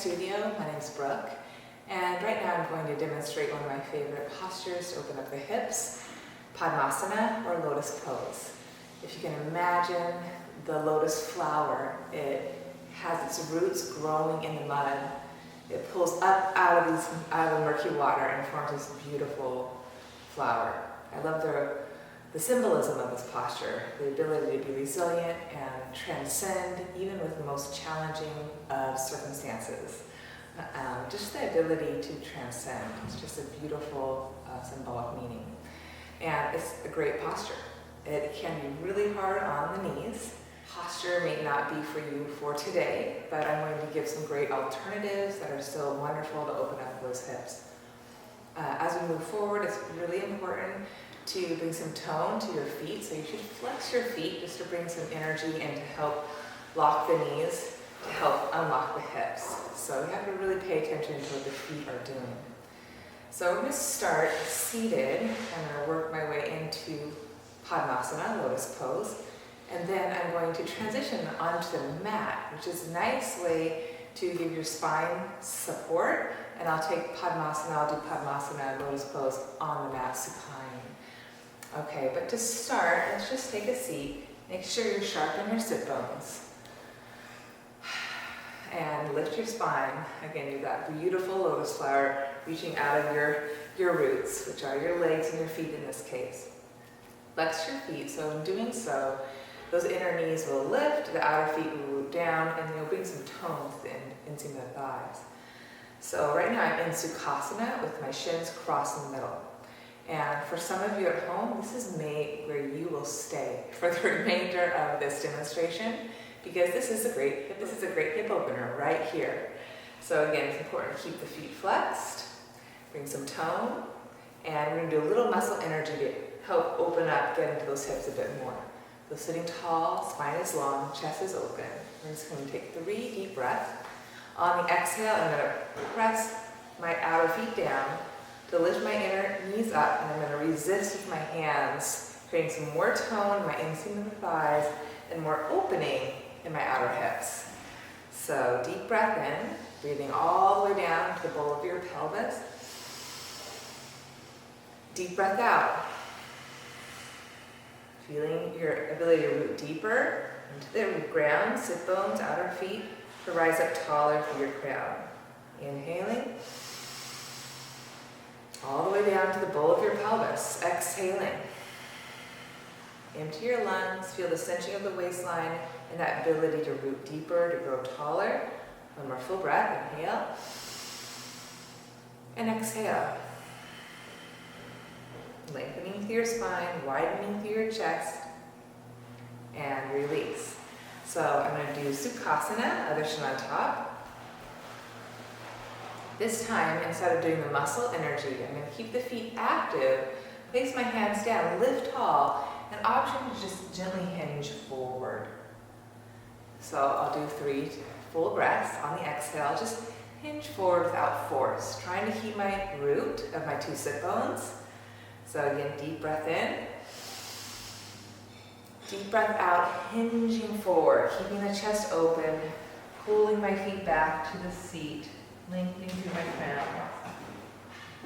studio. My name's Brooke, and right now I'm going to demonstrate one of my favorite postures to open up the hips, Padmasana or Lotus pose. If you can imagine the lotus flower, it has its roots growing in the mud. It pulls up out of the murky water and forms this beautiful flower. I love the symbolism of this posture, the ability to be resilient and transcend even with the most challenging of circumstances. Just the ability to transcend. It's just a beautiful symbolic meaning. And it's a great posture. It can be really hard on the knees. Posture may not be for you for today, but I'm going to give some great alternatives that are still wonderful to open up those hips. As we move forward, it's really important to bring some tone to your feet. So you should flex your feet just to bring some energy and to help lock the knees, to help unlock the hips. So you have to really pay attention to what the feet are doing. So we're going to start seated. I'm going to work my way into Padmasana, Lotus pose. And then I'm going to transition onto the mat, which is a nice way to give your spine support. And I'll take Padmasana, I'll do Padmasana, Lotus pose on the mat, supine. Okay, but to start, let's just take a seat. Make sure you're sharp in your sit bones. And lift your spine. Again, you've got beautiful lotus flower reaching out of your roots, which are your legs and your feet in this case. Flex your feet, so in doing so, those inner knees will lift, the outer feet will root down, and you'll bring some tone to the inseam of the thighs. So right now I'm in Sukasana with my shins crossed in the middle. And for some of you at home, this is where you will stay for the remainder of this demonstration, because this is a great hip opener right here. So again, it's important to keep the feet flexed, bring some tone, and we're going to do a little muscle energy to help open up, get into those hips a bit more. So sitting tall, spine is long, chest is open. We're just going to take 3 deep breaths. On the exhale, I'm going to press my outer feet down to lift my inner knees up, and I'm going to resist with my hands, creating some more tone in my inseam of the thighs and more opening in my outer hips. So deep breath in, breathing all the way down to the bowl of your pelvis. Deep breath out. Feeling your ability to root deeper into the ground, sit bones, outer feet, to rise up taller through your crown. Inhaling. All the way down to the bowl of your pelvis. Exhaling. Empty your lungs. Feel the cinching of the waistline and that ability to root deeper, to grow taller. One more full breath. Inhale. And exhale. Lengthening through your spine, widening through your chest, and release. So I'm going to do Sukasana, other shin on top. This time, instead of doing the muscle energy, I'm going to keep the feet active, place my hands down, lift tall, and option is just gently hinge forward. So I'll do 3 full breaths on the exhale, just hinge forward without force, trying to keep my root of my 2 sit bones. So again, deep breath in, deep breath out, hinging forward, keeping the chest open, pulling my feet back to the seat, lengthening through my crown.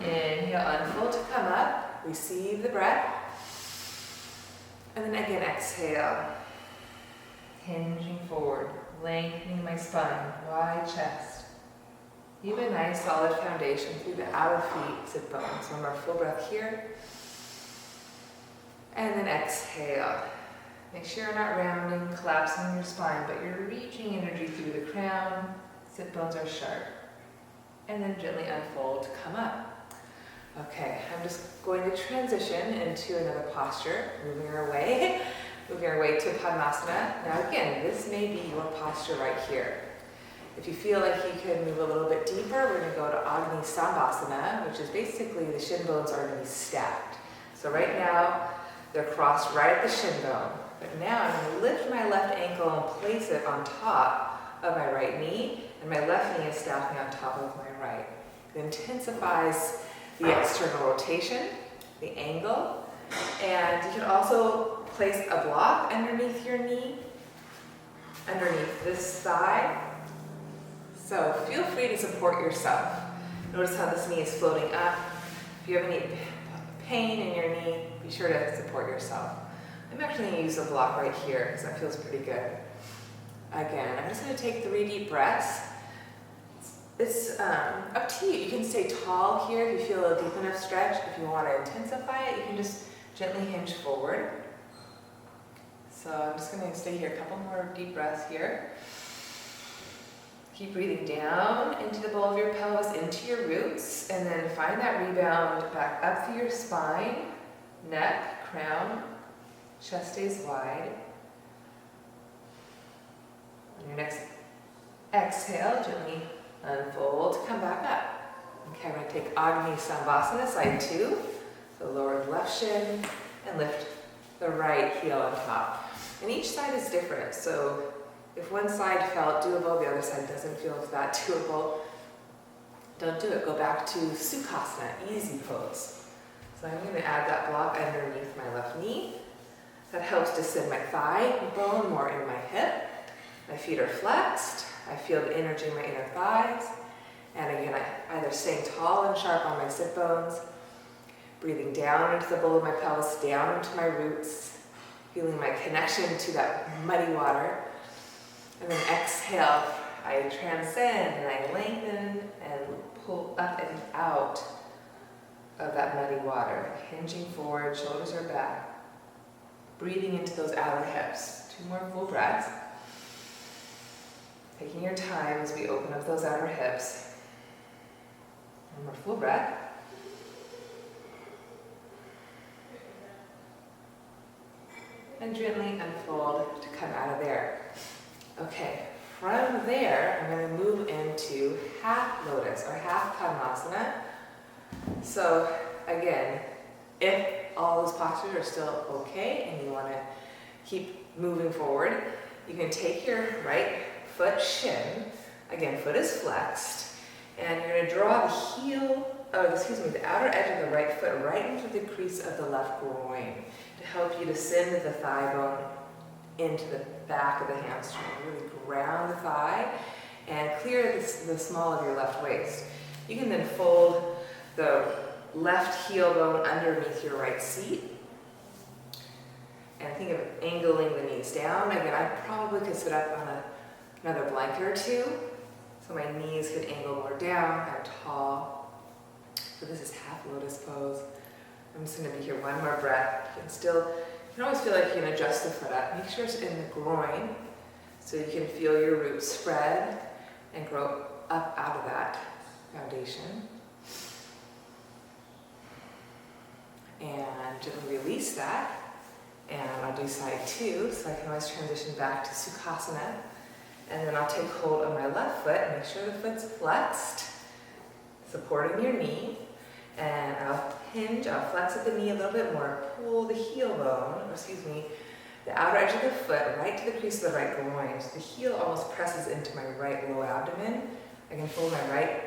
Inhale, unfold to come up, receive the breath, and then again exhale, hinging forward, lengthening my spine, wide chest. Keep a nice solid foundation through the outer feet, sit bones. One more full breath here. And then exhale. Make sure you're not rounding, collapsing your spine, but you're reaching energy through the crown. Sit bones are sharp. And then gently unfold to come up. Okay, I'm just going to transition into another posture, moving our way to Padmasana. Now again, this may be your posture right here. If you feel like you can move a little bit deeper, we're going to go to Padmasana, which is basically the shin bones are going to be stacked. So right now, they're crossed right at the shin bone. But now I'm going to lift my left ankle and place it on top of my right knee, and my left knee is stacking on top of my right. It intensifies the external rotation, the angle, and you can also place a block underneath your knee, underneath this thigh, So feel free to support yourself. Notice how this knee is floating up. If you have any pain in your knee, be sure to support yourself. I'm actually going to use a block right here because that feels pretty good. Again, I'm just going to take 3 deep breaths. It's up to you. You can stay tall here if you feel a deep enough stretch. If you want to intensify it, you can just gently hinge forward. So I'm just going to stay here, a couple more deep breaths here. Keep breathing down into the bowl of your pelvis, into your roots, and then find that rebound back up through your spine, neck, crown, chest stays wide. On your next exhale, gently unfold, come back up. Okay, I'm going to take Padmasana, side 2. So lower the left shin and lift the right heel on top. And each side is different, so if one side felt doable, the other side doesn't feel that doable, don't do it. Go back to Sukasana, easy pose. So I'm going to add that block underneath my left knee. That helps to send my thigh bone more in my hip. My feet are flexed. I feel the energy in my inner thighs. And again, I either staying tall and sharp on my sit bones, breathing down into the bowl of my pelvis, down into my roots, feeling my connection to that muddy water. And then exhale, I transcend and I lengthen and pull up and out of that muddy water. Hinging forward, shoulders are back. Breathing into those outer hips. 2 more full breaths. Taking your time as we open up those outer hips. 1 more full breath. And gently unfold to come out of there. Okay, from there, I'm going to move into half lotus or half Padmasana. So again, if all those postures are still okay and you want to keep moving forward, you can take your right foot shin, again, foot is flexed, and you're going to draw the outer edge of the right foot right into the crease of the left groin to help you to send the thigh bone into the back of the hamstring. Really ground the thigh and clear the small of your left waist. You can then fold the left heel bone underneath your right seat and think of angling the knees down. Again, I probably could sit up on another blanket or 2 so my knees could angle more down. I'm tall. So this is half lotus pose. I'm just going to be here 1 more breath. You can always feel like you can adjust the foot up. Make sure it's in the groin so you can feel your roots spread and grow up out of that foundation. And gently release that. And I'll do side 2, so I can always transition back to Sukasana. And then I'll take hold of my left foot and make sure the foot's flexed, supporting your knee. And I'll flex at the knee a little bit more, pull the the outer edge of the foot right to the crease of the right groin. So the heel almost presses into my right low abdomen. I can fold my right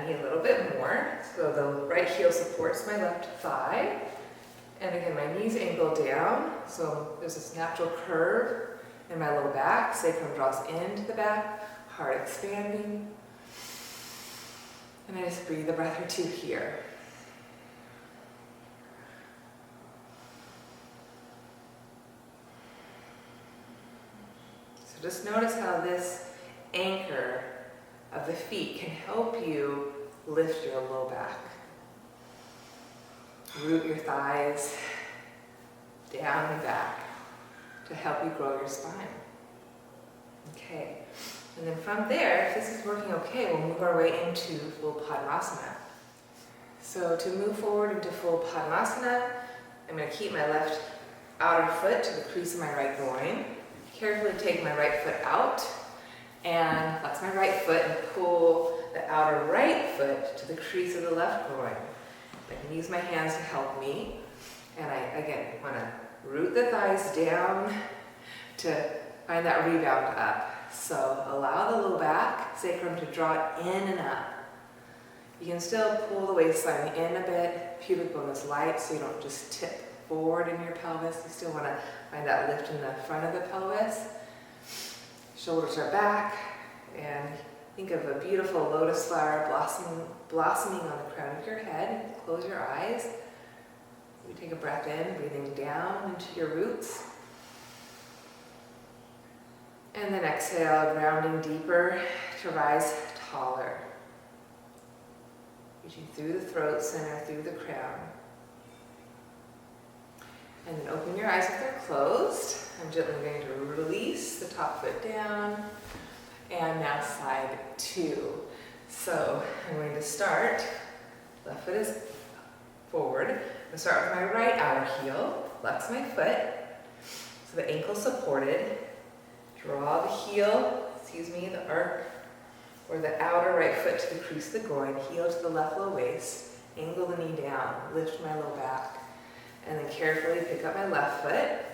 knee a little bit more. So the right heel supports my left thigh. And again, my knees angle down. So there's this natural curve in my low back. Sacrum draws into the back, heart expanding. And I just breathe a breath or 2 here. So just notice how this anchor of the feet can help you lift your low back. Root your thighs down and back to help you grow your spine. Okay. And then from there, if this is working okay, we'll move our way into full Padmasana. So to move forward into full Padmasana, I'm going to keep my left outer foot to the crease of my right groin. Carefully take my right foot out and flex my right foot and pull the outer right foot to the crease of the left groin. I can use my hands to help me. And I, again, want to root the thighs down to find that rebound up. So allow the low back, sacrum to draw in and up. You can still pull the waistline in a bit. Pubic bone is light, so you don't just tip forward in your pelvis. You still want to find that lift in the front of the pelvis. Shoulders are back, and Think of a beautiful lotus flower blossoming on the crown of your head. Close your eyes. You take a breath in, breathing down into your roots. And then exhale, grounding deeper to rise taller. Reaching through the throat center, through the crown. And then open your eyes if they're closed. I'm gently going to release the top foot down. And now side two. So I'm going to start, left foot is forward. I'm going to start with my right outer heel, flex my foot, so the ankle supported. Draw the heel, the arc, or the outer right foot to the crease of the groin, heel to the left low waist, angle the knee down, lift my low back, and then carefully pick up my left foot,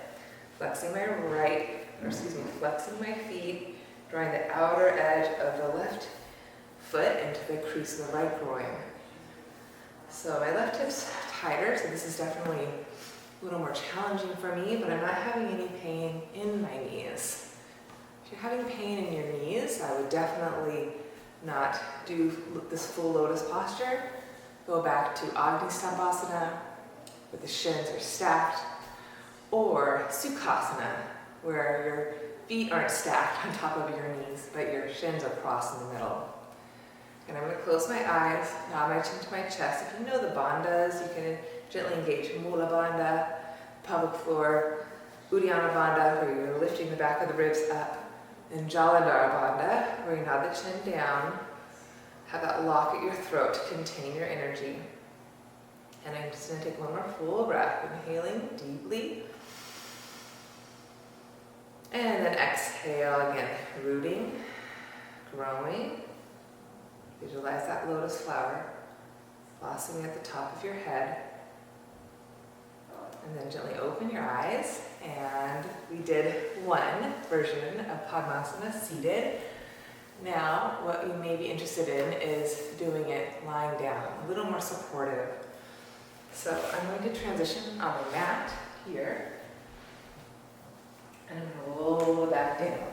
flexing my feet, drawing the outer edge of the left foot into the crease of the right groin. So my left hip's tighter, so this is definitely a little more challenging for me, but I'm not having any pain in my knees. If you're having pain in your knees, I would definitely not do this full lotus posture. Go back to Padmasana, where the shins are stacked, or Sukasana, where your feet aren't stacked on top of your knees, but your shins are crossed in the middle. And I'm going to close my eyes, nod my chin to my chest. If you know the bandhas, you can gently engage Mula Bandha, pelvic floor, Uddiyana Bandha, where you're lifting the back of the ribs up, and Jalandhara Bandha, where you nod the chin down, have that lock at your throat to contain your energy. And I'm just going to take one more full breath, inhaling deeply. And then exhale again, rooting, growing. Visualize that lotus flower blossoming at the top of your head. And then gently open your eyes. And we did one version of Padmasana seated. Now, what you may be interested in is doing it lying down, a little more supportive. So I'm going to transition on the mat here. And roll back down.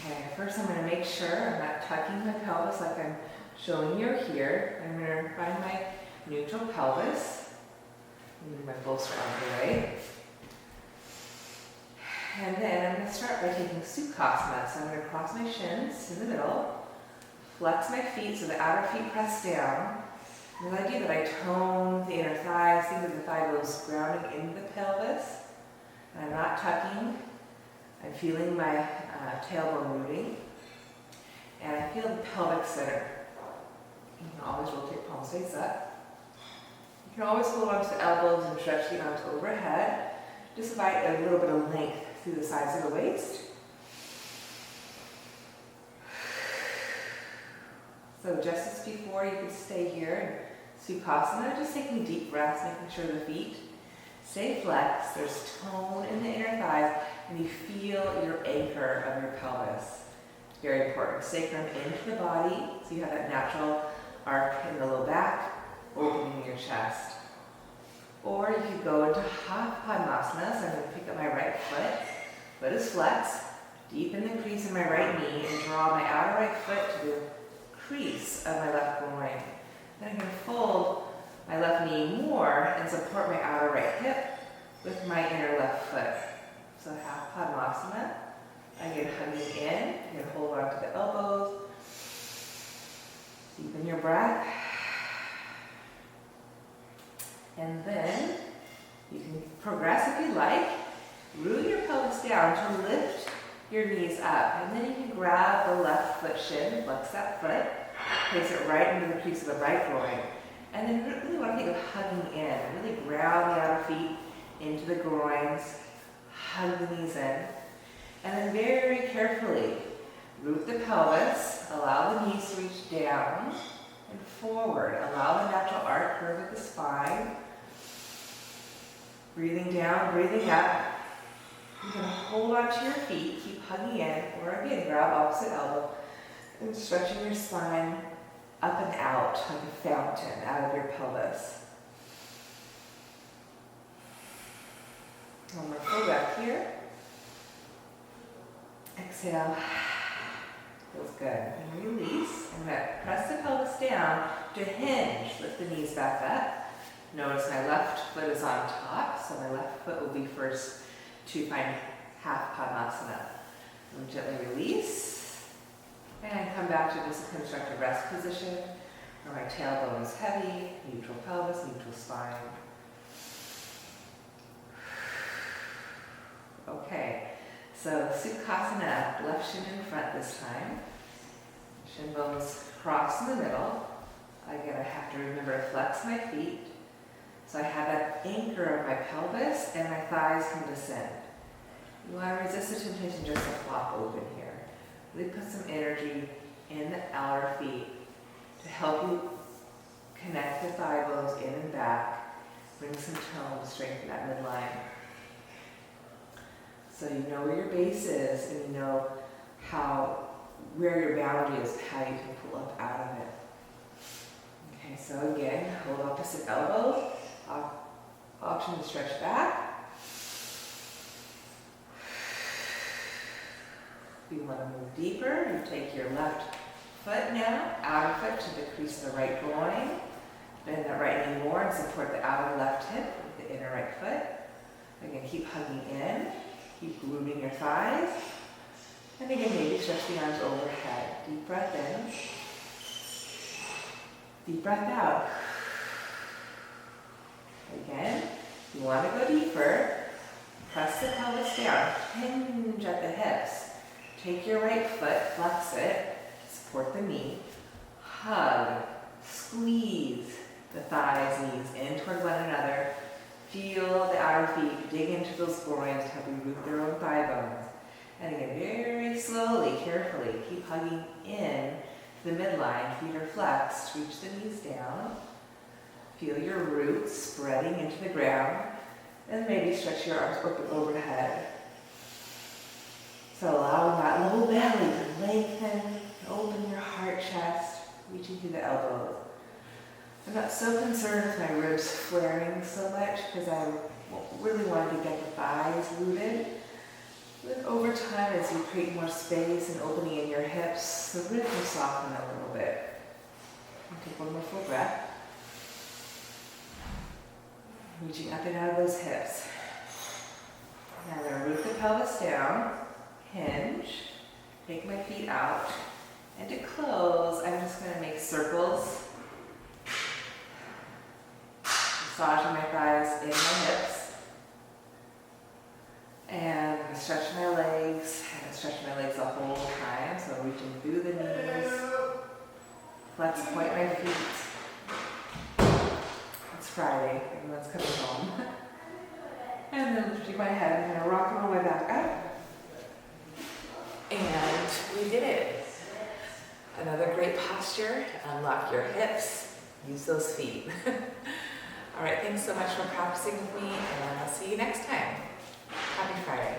Okay, first I'm going to make sure I'm not tucking my pelvis like I'm showing you here. I'm going to find my neutral pelvis. Move my bolster out of the way. And then I'm going to start by taking Sukasana. So I'm going to cross my shins in the middle, flex my feet so the outer feet press down. And the idea that I tone the inner thighs, think of the thigh bones grounding into the pelvis. I'm not tucking. I'm feeling my tailbone rooting. And I feel the pelvic center. You can always rotate palms face up. You can always hold on to the elbows and stretch the arms overhead. Just invite a little bit of length through the sides of the waist. So just as before, you can stay here in Sukasana, just taking deep breaths, making sure the feet stay flexed. There's tone in the inner thighs, and you feel your anchor of your pelvis. Very important. Sacrum into the body, so you have that natural arc in the low back, opening your chest. Or you could go into half Padmasana, so I'm going to pick up my right foot. Foot is flexed, deepen the crease in my right knee, and draw my outer right foot to the crease of my left groin. Then I'm going to fold my left knee more and support my outer right hip with my inner left foot. So half Padmasana. Again, hugging in. You're going to hold on to the elbows. Deepen your breath. And then you can progress if you like. Root your pelvis down to lift your knees up. And then you can grab the left foot shin, flex that foot, place it right into the crease of the right groin. And then really want to think of hugging in. Really ground the outer feet into the groins. Hug the knees in. And then very carefully root the pelvis. Allow the knees to reach down and forward. Allow the natural arc curve of the spine. Breathing down, breathing up. You can hold on to your feet, keep hugging in, or again, grab opposite elbow and stretching your spine up and out like a fountain out of your pelvis. One more full breath here. Exhale. Feels good. And release. I'm going to press the pelvis down to hinge. Lift the knees back up. Notice my left foot is on top, so my left foot will be first to find half Padmasana. And gently release. And come back to just a constructive rest position where my tailbone is heavy, neutral pelvis, neutral spine. Okay, so Sukasana, left shin in front this time. Shin bones cross in the middle. Again, I have to remember to flex my feet. So I have that anchor of my pelvis and my thighs can descend. You want to resist the temptation just to flop open here. Really put some energy in the outer feet to help you connect the thigh bones in and back. Bring some tone to strengthen that midline. So you know where your base is and you know where your boundary is, how you can pull up out of it. Okay, so again, hold opposite elbow, option to stretch back. If you want to move deeper, you take your left foot now, outer foot to decrease the right groin. Bend the right knee more and support the outer left hip with the inner right foot. Again, keep hugging in. Keep grooving your thighs. And again, maybe stretch the arms overhead. Deep breath in. Deep breath out. Again, you want to go deeper. Press the pelvis down. Hinge at the hips. Take your right foot, flex it. Support the knee. Hug. Squeeze the thighs, knees in toward one another. Feel the outer feet dig into those groins to help you root their own thigh bones. And again, very slowly, carefully, keep hugging in to the midline. Feet are flexed. Reach the knees down. Feel your roots spreading into the ground. And maybe stretch your arms open overhead. So allowing that low belly to lengthen, open your heart chest, reaching through the elbows. I'm not so concerned with my ribs flaring so much because I really wanted to get the thighs rooted. But over time, as you create more space and opening in your hips, the ribs will soften a little bit. And take one more full breath. Reaching up and out of those hips. Now I'm going to root the pelvis down, hinge, take my feet out, and to close, I'm just going to make circles. Massaging my thighs in my hips. And I'm stretching my legs. I'm stretching my legs the whole time. So I'm reaching through the knees. Let's point my feet. It's Friday. Everyone's coming home. And then lifting my head. I'm going to rock my way back up. And we did it. Another great posture. Unlock your hips. Use those feet. All right, thanks so much for practicing with me, and I'll see you next time. Happy Friday.